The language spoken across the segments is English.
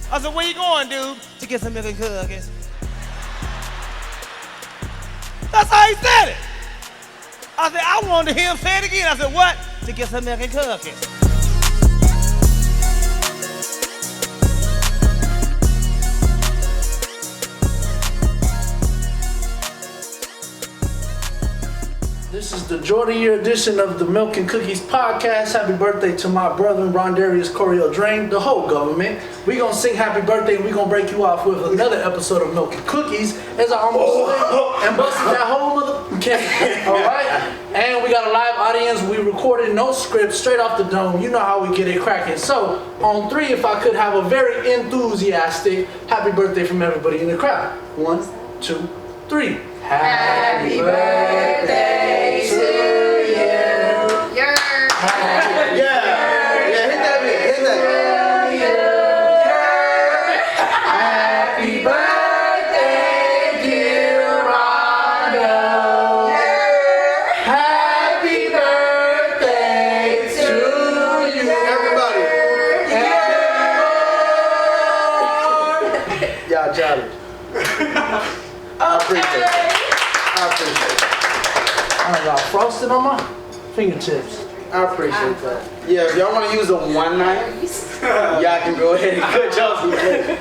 I said, where you going, dude? To get some milk and cookies. That's how he said it. I said, I wanted to hear him say it again. I said, what? To get some milk and cookies. This is the Jordan Year edition of the Milk and Cookies podcast. Happy birthday to my brother, Rondarius Coriel Drain, the whole government. We gonna sing happy birthday and we gonna break you off with another episode of Milk and Cookies as I almost said and busted that whole mother cake. Alright? And we got a live audience. We recorded no script, straight off the dome. You know how we get it cracking. So, on 3, if I could have a very enthusiastic happy birthday from everybody in the crowd. 1, 2, 3. Happy birthday to you. Hit that bit. Happy birthday, dear Rondo. Happy birthday to you. Everybody. Y'all challenge. I appreciate it. I got frosted on my fingertips. I appreciate that. Yeah, if y'all want to use a one night, y'all can go ahead and cut y'all some cake.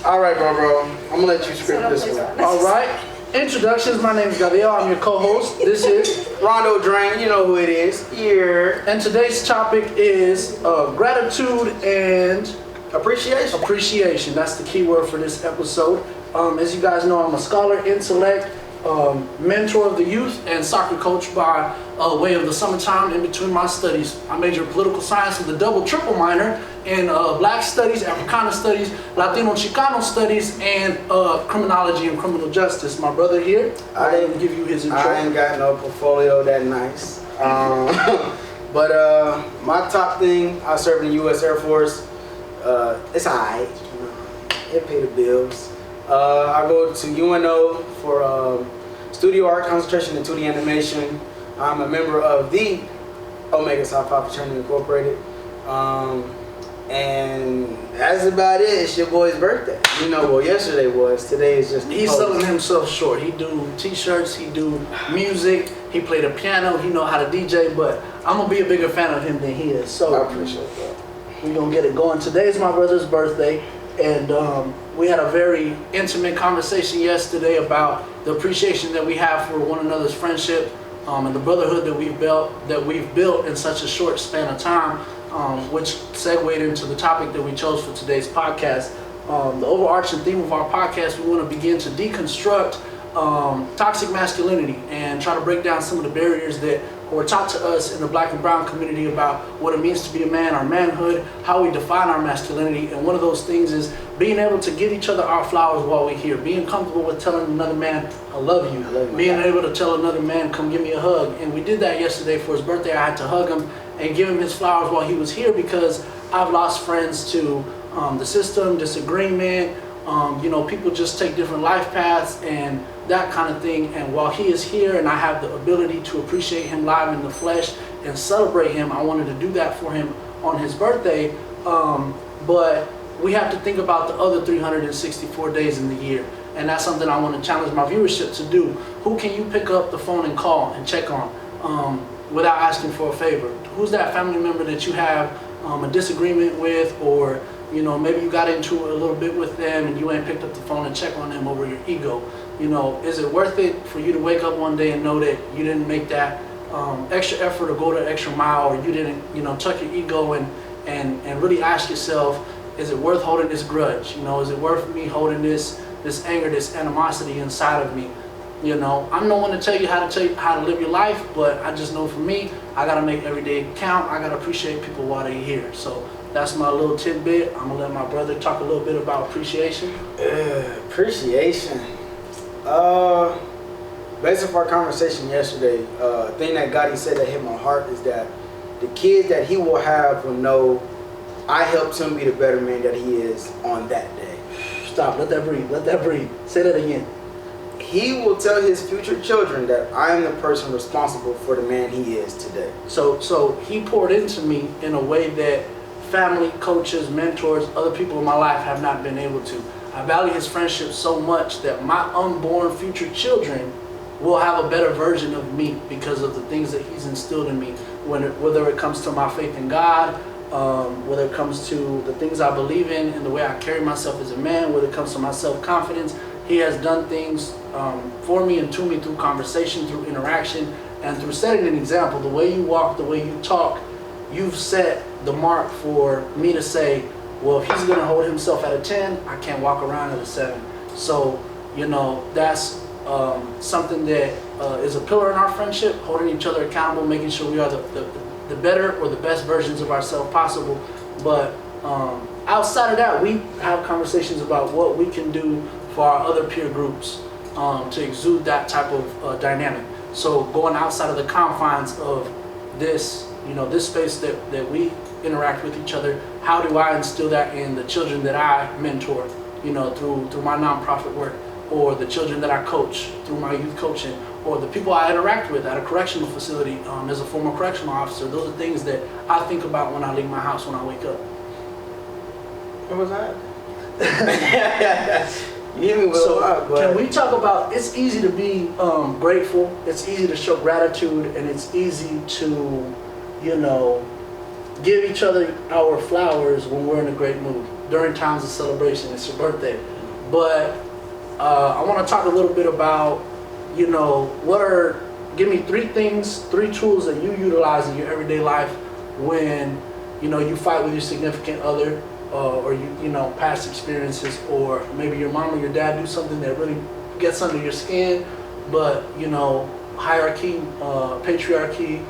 Alright, bro. I'm going to let you script this one. Alright. Introductions. My name is Gadiel. I'm your co-host. This is Rondo Drain. You know who it is. Yeerroo. And today's topic is gratitude and Appreciation. That's the key word for this episode. As you guys know, I'm a scholar, intellect, mentor of the youth, and soccer coach by way of the summertime in between my studies. I majored in political science with a triple minor in Black studies, Africana studies, Latino Chicano studies, and criminology and criminal justice. My brother here, I didn't give you his intro. I ain't got no portfolio that nice. But my top thing, I served in the U.S. Air Force. It's alright. It paid the bills. I go to UNO for studio art, concentration in 2D animation. I'm a member of the Omega Psi Phi Fraternity Incorporated. And that's about it. It's your boy's birthday. You know, well, yesterday was. Today is just He's selling himself short. He do t-shirts, he do music, he play the piano, he know how to DJ, but I'm going to be a bigger fan of him than he is. So I appreciate that. We're going to get it going. Today is my brother's birthday, and we had a very intimate conversation yesterday about the appreciation that we have for one another's friendship and the brotherhood that we've built in such a short span of time, which segued into the topic that we chose for today's podcast. The overarching theme of our podcast, we want to begin to deconstruct toxic masculinity and try to break down some of the barriers that were taught to us in the Black and brown community about what it means to be a man, our manhood, how we define our masculinity. And one of those things is being able to give each other our flowers while we're here, being comfortable with telling another man, I love you, being able to tell another man, come give me a hug. And we did that yesterday for his birthday. I had to hug him and give him his flowers while he was here because I've lost friends to the system, disagreement, people just take different life paths and that kind of thing. And while he is here and I have the ability to appreciate him live in the flesh and celebrate him, I wanted to do that for him on his birthday. But we have to think about the other 364 days in the year. And that's something I want to challenge my viewership to do. Who can you pick up the phone and call and check on without asking for a favor? Who's that family member that you have a disagreement with, or maybe you got into it a little bit with them and you ain't picked up the phone and check on them over your ego? Is it worth it for you to wake up one day and know that you didn't make that extra effort or go the extra mile, or you didn't, tuck your ego and really ask yourself, is it worth holding this grudge? Is it worth me holding this anger, this animosity inside of me? I'm no one to tell you how to live your life, but I just know for me, I gotta make every day count. I gotta appreciate people while they're here. So that's my little tidbit. I'm gonna let my brother talk a little bit about appreciation. Appreciation. Based off our conversation yesterday, the thing that Gotti said that hit my heart is that the kids that he will have will know I helped him be the better man that he is on that day. Stop. Let that breathe. Say that again. He will tell his future children that I am the person responsible for the man he is today. So he poured into me in a way that family, coaches, mentors, other people in my life have not been able to. I value his friendship so much that my unborn future children will have a better version of me because of the things that he's instilled in me, whether it comes to my faith in God, whether it comes to the things I believe in and the way I carry myself as a man, whether it comes to my self-confidence. He has done things for me and to me through conversation, through interaction, and through setting an example. The way you walk, the way you talk, you've set the mark for me to say, well, if he's going to hold himself at a 10, I can't walk around at a 7. So, you know, that's something that is a pillar in our friendship, holding each other accountable, making sure we are the better or the best versions of ourselves possible. But outside of that, we have conversations about what we can do for our other peer groups to exude that type of dynamic. So going outside of the confines of this, you know, this space that we interact with each other, how do I instill that in the children that I mentor, you know, through my nonprofit work, or the children that I coach through my youth coaching, or the people I interact with at a correctional facility as a former correctional officer. Those are things that I think about when I leave my house when I wake up. What was that? You hit me with a lot, but can we talk about, it's easy to be grateful, it's easy to show gratitude, and it's easy to, you know, give each other our flowers when we're in a great mood, during times of celebration. It's your birthday. But I want to talk a little bit about, you know, give me 3 things, 3 tools that you utilize in your everyday life when, you know, you fight with your significant other, or you know, past experiences, or maybe your mom or your dad do something that really gets under your skin, but, you know, hierarchy, patriarchy,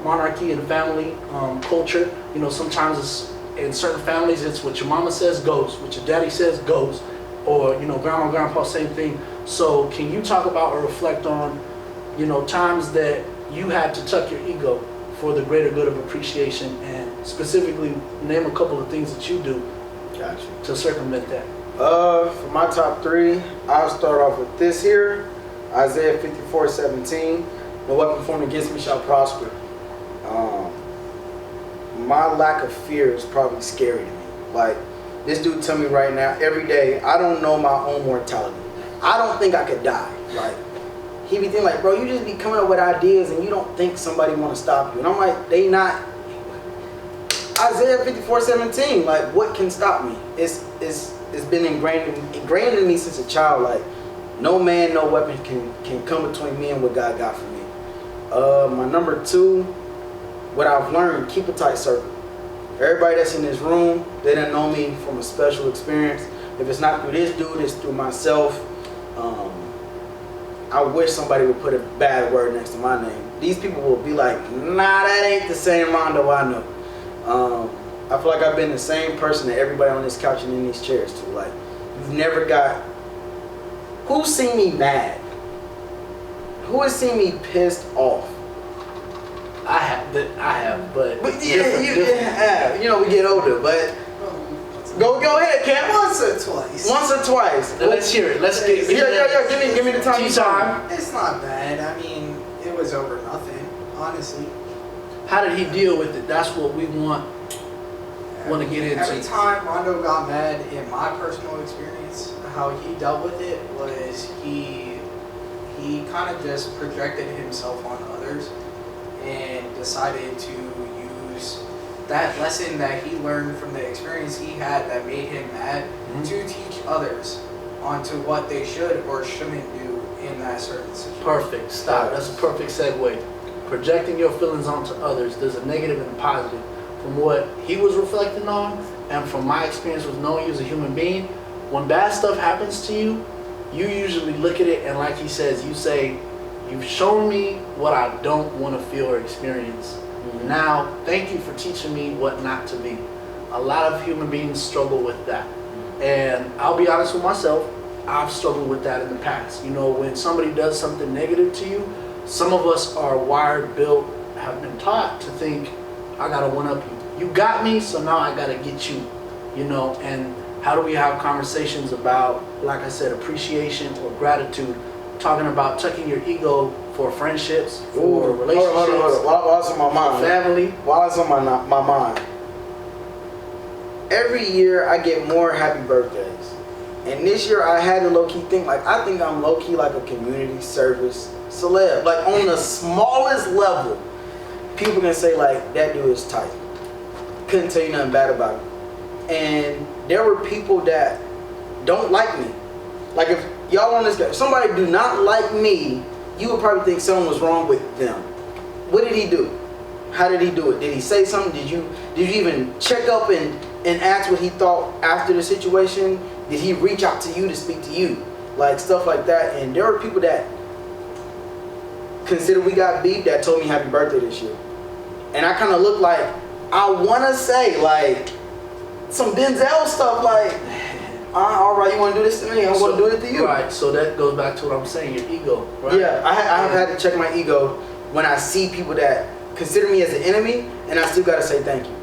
monarchy and family culture, you know, sometimes it's, in certain families, it's what your mama says goes, what your daddy says goes, or, you know, grandma, grandpa, same thing. So can you talk about or reflect on, you know, times that you had to tuck your ego for the greater good of appreciation, and specifically name a couple of things that you do to circumvent that? For my top 3, I'll start off with this here, Isaiah 54:17. No weapon formed against me shall prosper. My lack of fear is probably scary to me. Like, this dude tell me right now, every day, I don't know my own mortality. I don't think I could die. Like, he be thinking like, bro, you just be coming up with ideas and you don't think somebody want to stop you. And I'm like, they not. Isaiah 54:17, like, what can stop me? It's been ingrained in me since a child. Like, no man, no weapon can come between me and what God got for me. My number 2, what I've learned, keep a tight circle. Everybody that's in this room, they done know me from a special experience. If it's not through this dude, it's through myself. I wish somebody would put a bad word next to my name. These people will be like, nah, that ain't the same Rondo I know. I feel like I've been the same person that everybody on this couch and in these chairs to. Like, you've never got... Who's seen me mad? Who has seen me pissed off? I have, but yeah, you know, we get older, but go ahead, Cam. Once or twice. Once or twice. Let's hear it. Let's get give me the time. It's not bad. I mean, it was over nothing, honestly. How did he deal with it? That's what we want to get into. Every time Rondo got mad, in my personal experience, how he dealt with it was he kind of just projected himself on others and decided to use that lesson that he learned from the experience he had that made him mad to teach others onto what they should or shouldn't do in that certain situation. Perfect. Stop. That's a perfect segue. Projecting your feelings onto others. There's a negative and a positive. From what he was reflecting on, and from my experience with knowing you as a human being, when bad stuff happens to you, you usually look at it and, like he says, you say, you've shown me what I don't want to feel or experience. Now, thank you for teaching me what not to be. A lot of human beings struggle with that. And I'll be honest with myself, I've struggled with that in the past. You know, when somebody does something negative to you, some of us are wired, built, have been taught to think, I gotta one-up you. You got me, so now I gotta get you. You know, and how do we have conversations about, like I said, appreciation or gratitude, talking about tucking your ego for friendships, for relationships, hold on. While it's on my mind, family. While it's on my mind, every year I get more happy birthdays. And this year I had to low-key think, like, I think I'm low-key like a community service celeb. Like, on the smallest level, people can say, like, that dude is tight. Couldn't tell you nothing bad about him. And there were people that don't like me. Like, if y'all on this guy, if somebody do not like me, you would probably think something was wrong with them. What did he do? How did he do it? Did he say something? Did you even check up and ask what he thought after the situation? Did he reach out to you to speak to you? Like, stuff like that. And there were people that considered we got beef that told me happy birthday this year. And I kind of look like, I want to say, like, some Denzel stuff, like, all right, you want to do this to me? I'm going to do it to you. Right, so that goes back to what I'm saying, your ego, right? Yeah, I have had to check my ego when I see people that consider me as an enemy, and I still got to say thank you.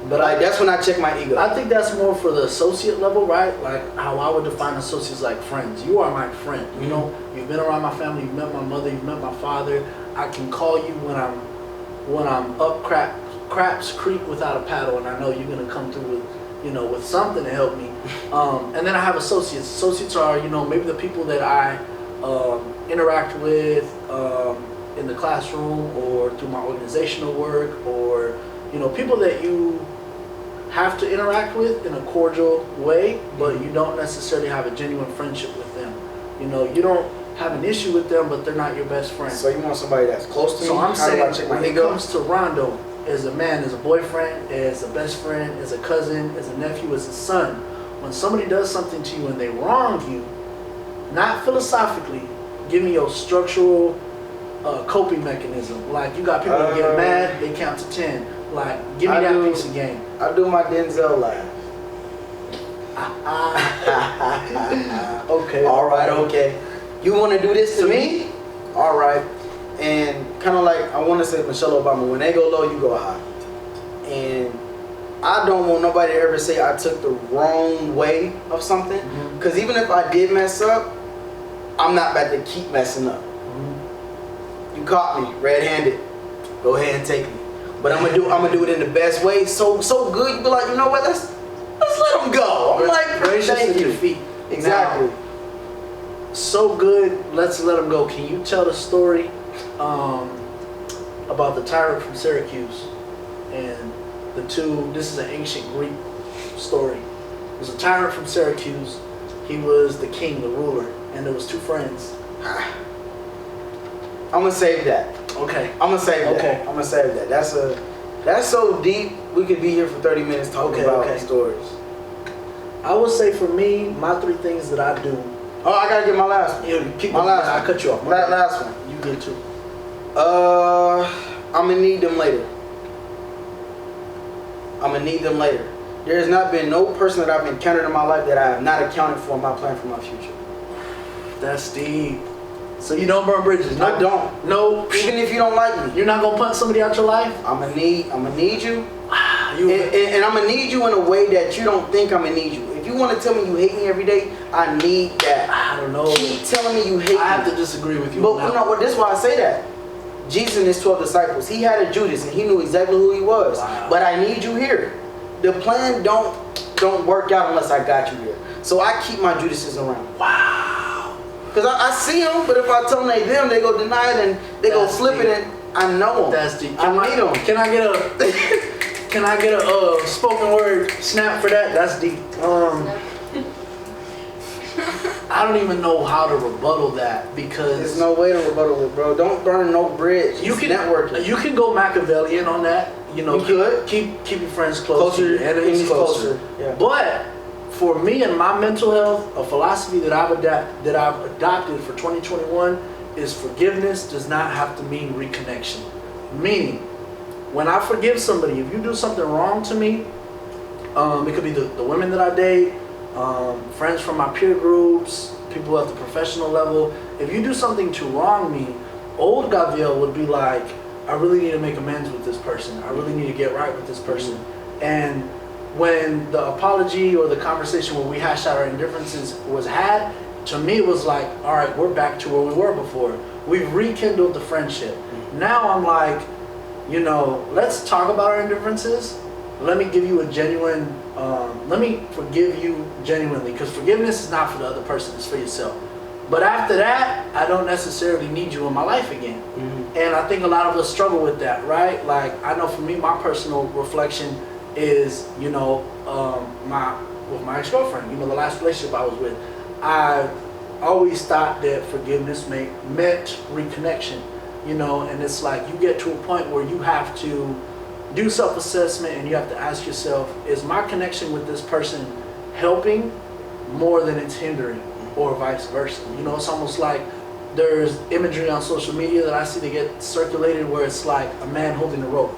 But like, that's when I check my ego. I think that's more for the associate level, right? Like how I would define associates like friends. You are my friend. You know, you've been around my family, you've met my mother, you've met my father. I can call you when I'm up craps creek without a paddle, and I know you're gonna come through with, you know, with something to help me. And then I have associates. Associates are, you know, maybe the people that I interact with in the classroom or through my organizational work, or, you know, people that you have to interact with in a cordial way, but you don't necessarily have a genuine friendship with them. You know, you don't have an issue with them, but they're not your best friend. So you want somebody that's close to me? So I'm saying, when it ego? comes to Rondo, as a man, as a boyfriend, as a best friend, as a cousin, as a nephew, as a son, when somebody does something to you and they wrong you, not philosophically, give me your structural coping mechanism. Like, you got people that get mad, they count to 10. Like, give me that piece of game. I do my Denzel laugh. Okay. All right, okay. You want to do this to me? All right. And kind of like, I want to say Michelle Obama, when they go low, you go high. And I don't want nobody to ever say I took the wrong way of something. Because even if I did mess up, I'm not about to keep messing up. You caught me red-handed. Go ahead and take me. But I'm gonna do it in the best way. So good, you be like, you know what? Let's let them go. I'm like, thank you. Defeat. Exactly. Now, so good. Let's let them go. Can you tell the story about the tyrant from Syracuse and the two? This is an ancient Greek story. There's a tyrant from Syracuse. He was the king, the ruler, and there was two friends. I'm gonna save that. Okay. I'm gonna save that. Okay. I'm gonna save that. That's so deep. We could be here for 30 minutes talking about stories. I would say for me, my 3 things that I do. Oh, I gotta get my last one. Yeah, keep my last one. I cut you off. Last one. You get 2. I'm gonna need them later. There has not been no person that I've encountered in my life that I have not accounted for in my plan for my future. That's deep. So you don't burn bridges? No, I don't. No. Even if you don't like me, You're not gonna punch somebody out your life? I'm gonna need you. And I'm gonna need you in a way that you don't think I'm gonna need you. If you want to tell me you hate me every day, I need that. I don't know. Keep telling me you hate me. I have to disagree with you. But no, this is why I say that. Jesus and his 12 disciples, he had a Judas and he knew exactly who he was. Wow. But I need you here. The plan don't work out unless I got you here. So I keep my Judases around. Wow. Because I see them, but if I tell them they them, they go deny it and they go flip it, and I know them. That's deep. I need them. Can I get a spoken word snap for that? That's deep. I don't even know how to rebuttal that, because There's no way to rebuttal it, bro. Don't burn no bridge. you It's can networking. You can go Machiavellian on that. You know, You could. keep your friends closer, your enemies closer. Yeah. But for me and my mental health, a philosophy that I've adopted for 2021 is forgiveness does not have to mean reconnection. Meaning, when I forgive somebody, if you do something wrong to me, it could be the women that I date, friends from my peer groups, people at the professional level. If you do something to wrong me, old Gadiel would be like, I really need to make amends with this person. I really need to get right with this person. And when the apology or the conversation where we hashed out our indifferences was had, to me it was like, all right, we're back to where we were before. We've rekindled the friendship. Now I'm like, you know, let's talk about our indifferences, let me give you a genuine, let me forgive you genuinely, because forgiveness is not for the other person, it's for yourself. But after that, I don't necessarily need you in my life again. And I think a lot of us struggle with that, right? Like, I know for me, my personal reflection is, you know, with my ex-girlfriend, you know, the last relationship I was with, I always thought that forgiveness meant reconnection, you know, and it's like you get to a point where you have to do self-assessment and you have to ask yourself, is my connection with this person helping more than it's hindering, or vice versa? You know, it's almost like there's imagery on social media that I see that get circulated where it's like a man holding a rope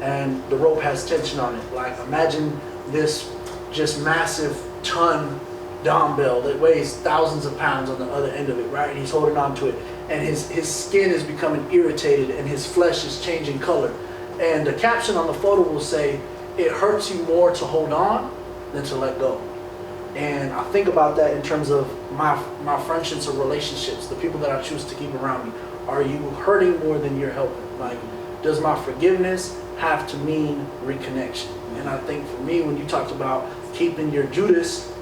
and the rope has tension on it. Like, imagine this just massive ton dumbbell that weighs thousands of pounds on the other end of it, right? And he's holding on to it, and his skin is becoming irritated and his flesh is changing color. And the caption on the photo will say, it hurts you more to hold on than to let go. And I think about that in terms of my friendships or relationships, the people that I choose to keep around me. Are you hurting more than you're helping? Like, does my forgiveness have to mean reconnection? And I think for me, when you talked about keeping your Judas,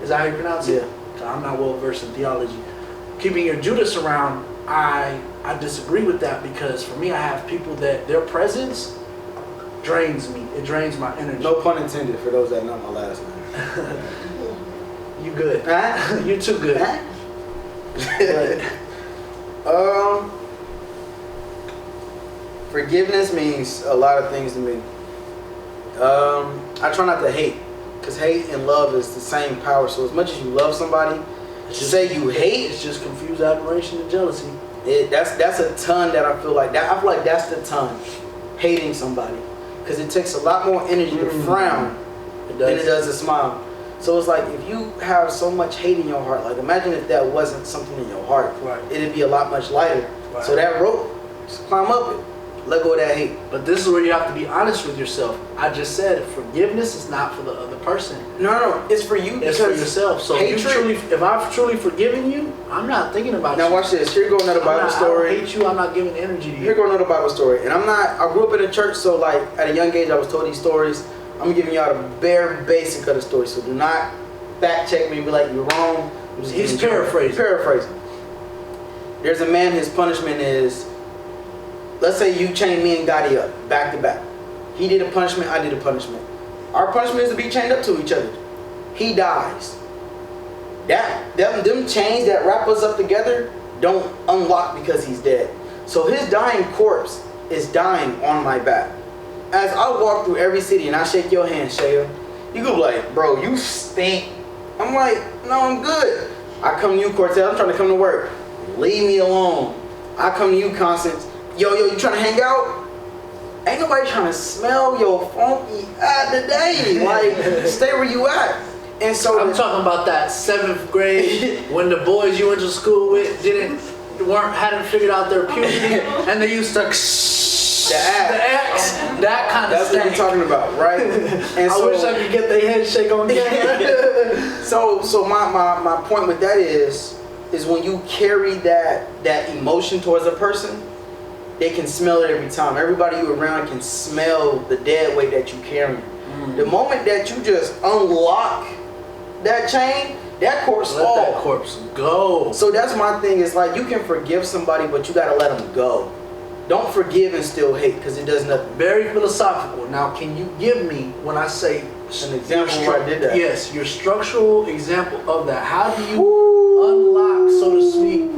is that how you pronounce it? Yeah. I'm not well versed in theology. Keeping your Judas around, I disagree with that, because for me, I have people that their presence drains me. It drains my energy. No pun intended for those that know my last name. You good. You're too good. Forgiveness means a lot of things to me. I try not to hate, because hate and love is the same power. So as much as you love somebody, to say you hate, it's just confused admiration and jealousy. That's a ton that I feel like that. I feel like that's the ton, hating somebody, because it takes a lot more energy to frown than it does to smile. So it's like, if you have so much hate in your heart, like, imagine if that wasn't something in your heart, it'd be a lot much lighter. So that rope, just climb up it, let go of that hate. But this is where you have to be honest with yourself. I just said forgiveness is not for the other person. No, it's for you. It's for yourself. So if I've truly forgiven you, I'm not thinking about you. Now watch this. Here go another Bible story. I don't hate you. I'm not giving energy to you. Here go another Bible story. And I grew up in a church, so like at a young age I was told these stories. I'm giving y'all the bare basic of the story, so do not fact check me and be like, you're wrong. He's paraphrasing. There's a man, his punishment is, let's say you chain me and Gadiel up, back to back. He did a punishment, I did a punishment. Our punishment is to be chained up to each other. He dies. Them chains that wrap us up together don't unlock because he's dead. So his dying corpse is dying on my back. As I walk through every city and I shake your hand, Shaya, you go like, bro, you stink. I'm like, no, I'm good. I come to you, Cortez, I'm trying to come to work. Leave me alone. I come to you, Constance. Yo, you trying to hang out? Ain't nobody trying to smell your funky today. Like, stay where you at. And so I'm talking about that 7th grade when the boys you went to school with hadn't figured out their puberty, and they used to the X, that kind of That's stank. what we're talking about, right? And I wish I could get their head shake on camera. So my point with that is when you carry that emotion towards a person, they can smell it every time. Everybody you around can smell the dead weight that you carry. The moment that you just unlock that chain, that corpse falls. Let that corpse go. So that's my thing. Is like, you can forgive somebody, but you gotta let them go. Don't forgive and still hate, because it does nothing. Very philosophical. Now, can you give me, when I say an example where I did that? Yes, your structural example of that. How do you unlock, so to speak,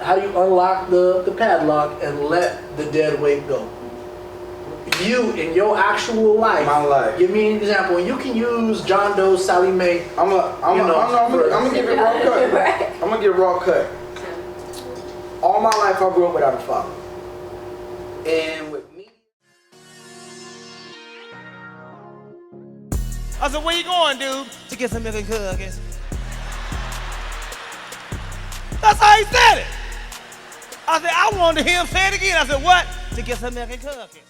how do you unlock the padlock and let the dead weight go? You, in your actual life, my life. Give me an example. And you can use John Doe, Sally Mae. I'm gonna give it raw cut. I'm gonna get raw cut. All my life I grew up without a father. And with me, I said, where you going, dude? To get some milk and cookies. That's how he said it. I said, I wanted to hear him say it again. I said, what? To get some milk and cookies.